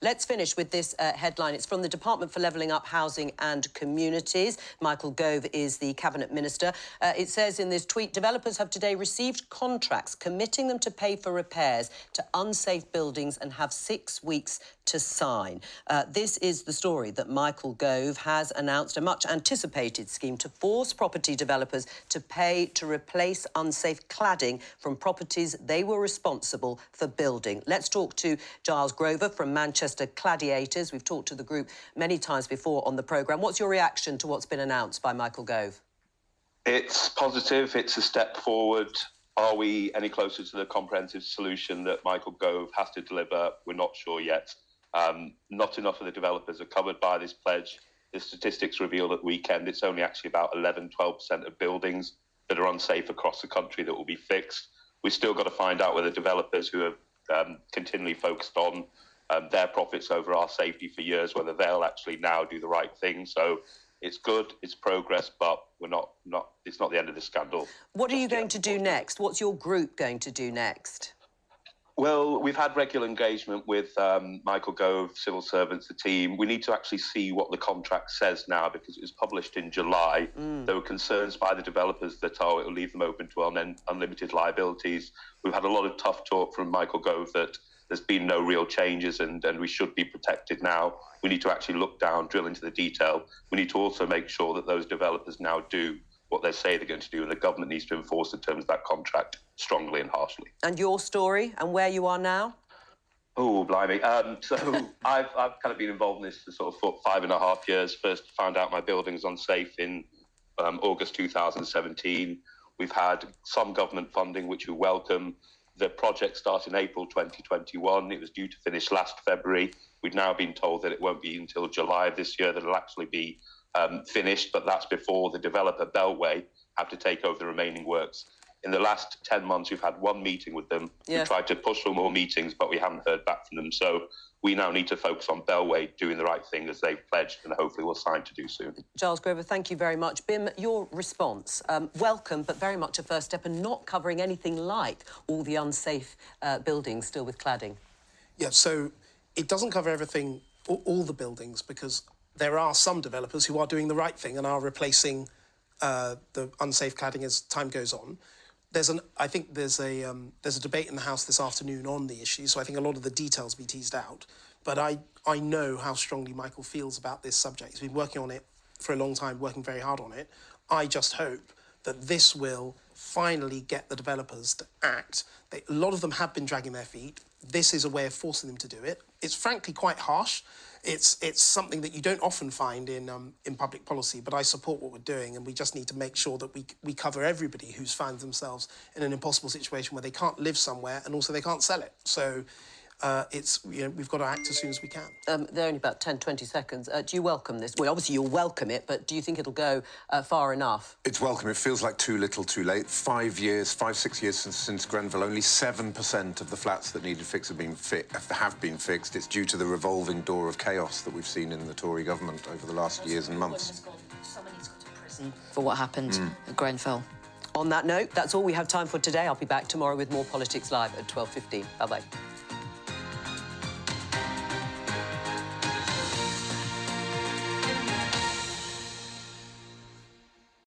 Let's finish with this headline. It's from the Department for Levelling Up Housing and Communities. Michael Gove is the Cabinet Minister. It says in this tweet, developers have today received contracts committing them to pay for repairs to unsafe buildings and have 6 weeks to sign. This is the story that Michael Gove has announced, a much-anticipated scheme to force property developers to pay to replace unsafe cladding from properties they were responsible for building. Let's talk to Giles Grover from Manchester Cladiators. We've talked to the group many times before on the programme. What's your reaction to what's been announced by Michael Gove? It's positive. It's a step forward. Are we any closer to the comprehensive solution that Michael Gove has to deliver? We're not sure yet. Not enough of the developers are covered by this pledge. The statistics reveal at the weekend it's only actually about 11-12% of buildings that are unsafe across the country that will be fixed. We've still got to find out whether developers who have continually focused on their profits over our safety for years, whether they'll actually now do the right thing. So it's good, it's progress, but it's not the end of the scandal. What are you going to do next? What's your group going to do next? Well, we've had regular engagement with Michael Gove, civil servants, the team. We need to actually see what the contract says now because it was published in July. There were concerns by the developers that, it will leave them open to unlimited liabilities. We've had a lot of tough talk from Michael Gove that there's been no real changes and we should be protected now. We need to actually look down, drill into the detail. We need to also make sure that those developers now do what they say they're going to do, and the government needs to enforce the terms of that contract strongly and harshly. And your story and where you are now? Oh, blimey. So I've kind of been involved in this for sort of 5.5 years. First found out my building's unsafe in August 2017. We've had some government funding, which we welcome. The project started in April 2021. It was due to finish last February. We've now been told that it won't be until July of this year that it'll actually be finished, but that's before the developer, Beltway, have to take over the remaining works. In the last 10 months, we've had one meeting with them. Yeah. We tried to push for more meetings, but we haven't heard back from them. So we now need to focus on Beltway doing the right thing as they've pledged and hopefully will sign to do soon. Giles Grover, thank you very much. Bim, your response, welcome, but very much a first step and not covering anything like all the unsafe buildings still with cladding. Yeah, so it doesn't cover everything, all the buildings, because there are some developers who are doing the right thing and are replacing the unsafe cladding as time goes on. I think there's a debate in the House this afternoon on the issue, so I think a lot of the details will be teased out. But I know how strongly Michael feels about this subject. He's been working on it for a long time, working very hard on it. I just hope that this will finally get the developers to act. A lot of them have been dragging their feet. This is a way of forcing them to do it. It's frankly quite harsh. It's something that you don't often find in public policy, but I support what we're doing, and we just need to make sure that we cover everybody who's found themselves in an impossible situation where they can't live somewhere and also they can't sell it. So we've got to act as soon as we can. There are only about 10, 20 seconds. Do you welcome this? Well, obviously you'll welcome it, but do you think it'll go far enough? It's welcome. It feels like too little, too late. 6 years since Grenfell, only 7% of the flats that needed fix have been fixed. It's due to the revolving door of chaos that we've seen in the Tory government over the last years and months. Somebody's gone to prison for what happened at Grenfell. On that note, that's all we have time for today. I'll be back tomorrow with more Politics Live at 12:15. Bye-bye.